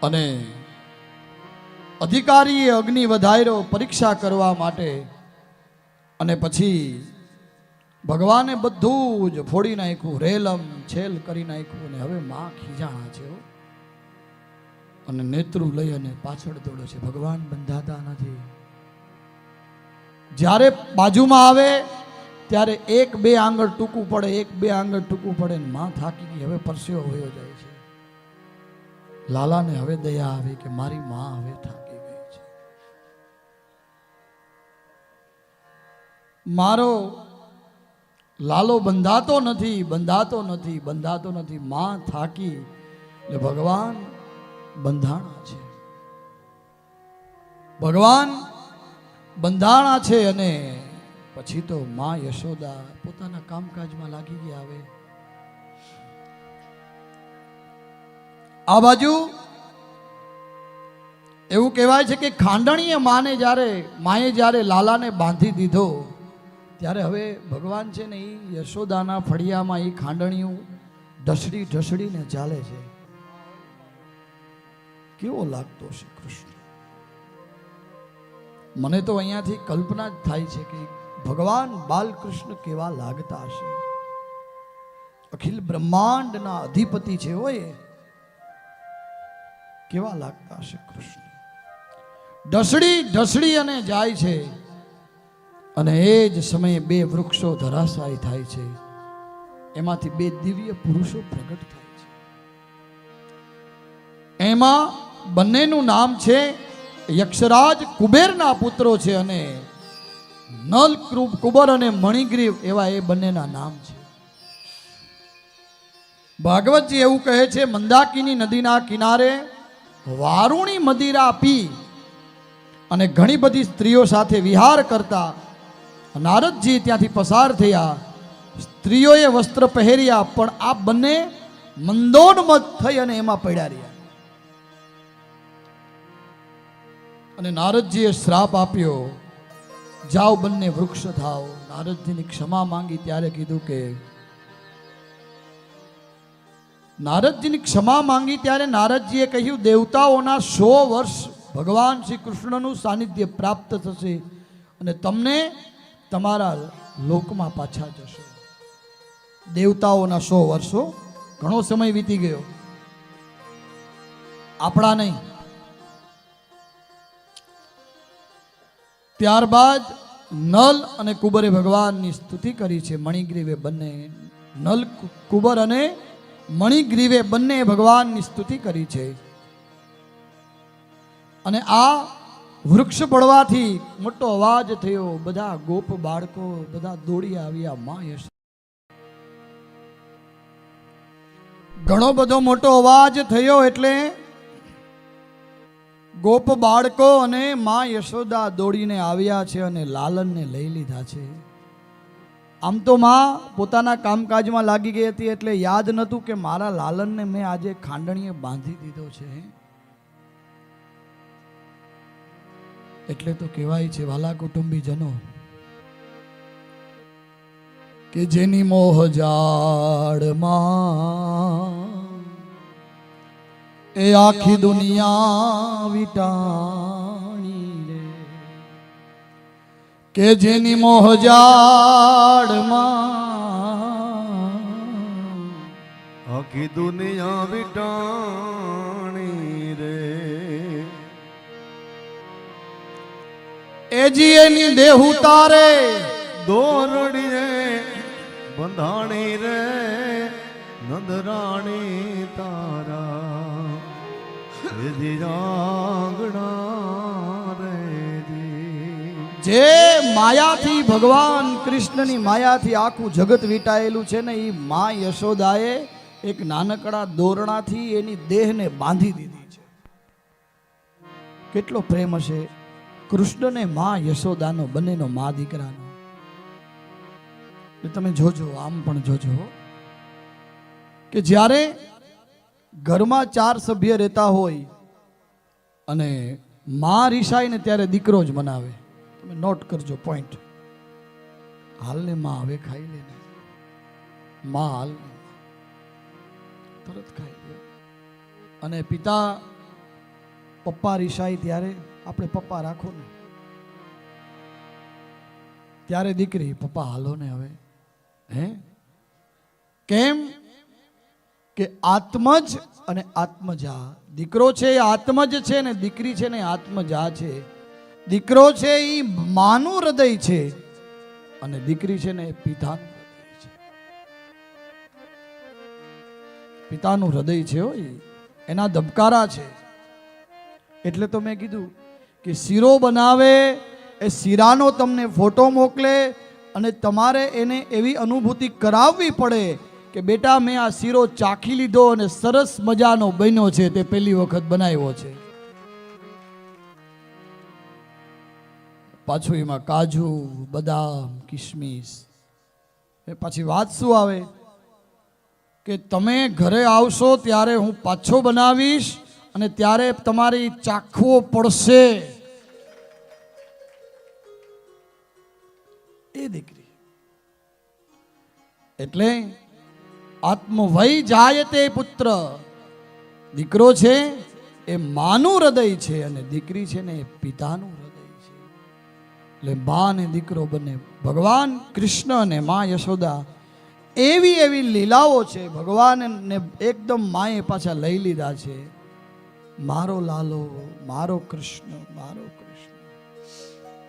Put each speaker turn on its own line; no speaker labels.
અને અધિકારીએ અગ્નિ વધાર્યો પરીક્ષા કરવા માટે, અને પછી ભગવાને બધું જ ફોડી નાખ્યું, રેલમ છેલ કરી નાખ્યું. અને હવે માં ખીજાણા છે અને નેત્રું લઈ અને પાછળ દોડે છે. ભગવાન બંધાતા નથી. જ્યારે બાજુમાં આવે ત્યારે એક બે આંગળ ટૂંકું પડે, એક બે આંગળ ટૂંકું પડે. માં થાકી ગઈ, હવે પરસેવો વયો જાય છે. લાલાને હવે દયા આવી કે મારી માં હવે થાકી ગઈ છે, મારો લાલો બંધાતો નથી, બંધાતો નથી, બંધાતો નથી. માં થાકી એટલે ભગવાન બંધાણા છે, ભગવાન બંધાણા છે. અને પછી તો માં યશોદા પોતાના કામકાજમાં લાગી ગયા. આવે આ બાજુ એવું કહેવાય છે કે ખાંડણીએ માએ જ્યારે લાલાને બાંધી દીધો, ત્યારે હવે ભગવાન છે ને એ યશોદાના ફળિયામાં એ ખાંડણીયું ઢસડી ઢસડીને ચાલે છે. કેવો લાગતો છે કૃષ્ણ! મને તો અહીંયાથી કલ્પના જ થાય છે કે ભગવાન બાલકૃષ્ણ કેવા લાગતા હશે. અખિલ બ્રહ્માંડના અધિપતિ છે હોય, કેવા લાગતા હશે કૃષ્ણ! ઢસડી ઢસડી અને જાય છે. અને એ જ સમયે બે વૃક્ષો ધરાશાયી થાય છે. એમાંથી બે દિવ્ય પુરુષો પ્રગટ થાય છે. એમાં બંનેનું નામ છે યક્ષરાજ કુબેરના પુત્રો છે, અને નલ કુબર અને મણિગ્રીવ એવા એ બંનેના નામ છે. ભાગવતજી એવું કહે છે, મંદાકિની નદીના કિનારે વારુણી મદિરા પી અને ઘણી બધી સ્ત્રીઓ સાથે વિહાર કરતા નારદજી ત્યાંથી પસાર થયા. સ્ત્રીઓએ વસ્ત્ર પહેર્યા, પણ આ બંને મંદોન્મત્ત થઈ અને એમાં પડ્યા રહ્યા. અને નારદજીએ શ્રાપ આપ્યો, જાઓ બંને વૃક્ષ થાઓ. નારદજીની ક્ષમા માંગી ત્યારે કીધું કે નારદજીની ક્ષમા માંગી ત્યારે નારદજીએ કહ્યું, દેવતાઓના 100 વર્ષ ભગવાન શ્રી કૃષ્ણનું સાનિધ્ય પ્રાપ્ત થશે અને તમને તમારા લોકમાં પાછા જશો. દેવતાઓના 100 વર્ષો ઘણો સમય વીતી ગયો, આપણા નહીં. ત્યારબાદ નલ અને કુબરે ભગવાનની સ્તુતિ કરી છે. મણિગ્રીવે બંને નલ કુબર અને મણિગ્રીવે બંને ભગવાનની સ્તુતિ કરી છે. અને આ વૃક્ષ પડવાથી મોટો અવાજ થયો. બધા ગોપ બાળકો બધા દોડી આવ્યા. માં યશ ઘણો બધો મોટો અવાજ થયો એટલે ગોપ બાળકો અને માં યશોદા દોડીને આવ્યા છે અને લાલનને લઈ લીધા છે. આમ તો માં પોતાના કામકાજમાં લાગી ગઈ હતી એટલે યાદ નહોતું કે મારા લાલનને મેં આજે ખાંડણીએ બાંધી દીધો છે. એટલે તો કહેવાય છે વાલા કુટુંબીજનો કે જેની મોહ જાળમાં એ આખી દુનિયા વિટાણી રે, કે જેની મોહ જાળમાં
આખી દુનિયા વિટાણી રે,
એજી એની દેહ ઉતારે
દોરડી રે બંધાણી રે, નંદરાણી તારા એજી આંગણા રે.
જે માયાથી ભગવાન કૃષ્ણની માયાથી આખું જગત વીટાયેલું છે ને, એ માં યશોદાએ એક નાનકડા દોરણાથી એની દેહને બાંધી દીધી છે. કેટલો પ્રેમ હશે કૃષ્ણને માં યશોદાનો, બંનેનો મા દીકરાનો. તમે જોજો, આમ પણ જોજો કે જ્યારે ઘરમાં 4 સભ્ય રહેતા હોય અને માં રિસાય ને ત્યારે દીકરો જ મનાવે. તમે નોટ કરજો પોઈન્ટ. હાલને માં હવે ખાઈ લે ને, માં હાલ તરત ખાઈ લે. અને પિતા પપ્પા રિસાય ત્યારે આપણે પપ્પા રાખો ને, ત્યારે દીકરી પપ્પા હાલો ને હવે, હે કેમ કે આત્મજ અને આત્મજા. દીકરો છે એ આત્મજ છે ને દીકરી છે ને આત્મજા છે. દીકરો છે એ માનું હૃદય છે અને દીકરી છે ને એ પિતાનું હૃદય છે. પિતાનું હૃદય છે હો, એના ધબકારા છે. એટલે તો મેં કીધું કે શીરો બનાવે એ શીરાનો તમને ફોટો મોકલે અને તમારે એને એવી અનુભૂતિ કરાવવી પડે કે બેટા મેં આ શીરો ચાખી લીધો અને સરસ મજાનો બન્યો છે, તે પહેલી વખત બનાવ્યો છે. પાછું એમાં કાજુ, બદામ, કિશમિશ. એ પછી વાત શું આવે કે તમે ઘરે આવશો ત્યારે હું પાછો બનાવીશ અને ત્યારે તમારે ચાખવો પડશે. એ દીકરી એટલે આત્મવય જાયતે પુત્ર. દીકરો છે એ માનું હૃદય છે અને દીકરી છે ને એ પિતાનું હૃદય છે. એટલે મા અને દીકરો બંને, ભગવાન કૃષ્ણ અને મા યશોદા એવી એવી લીલાઓ છે. ભગવાનને એકદમ માએ પાછા લઈ લીધા છે. મારો લાલો, મારો કૃષ્ણ, મારો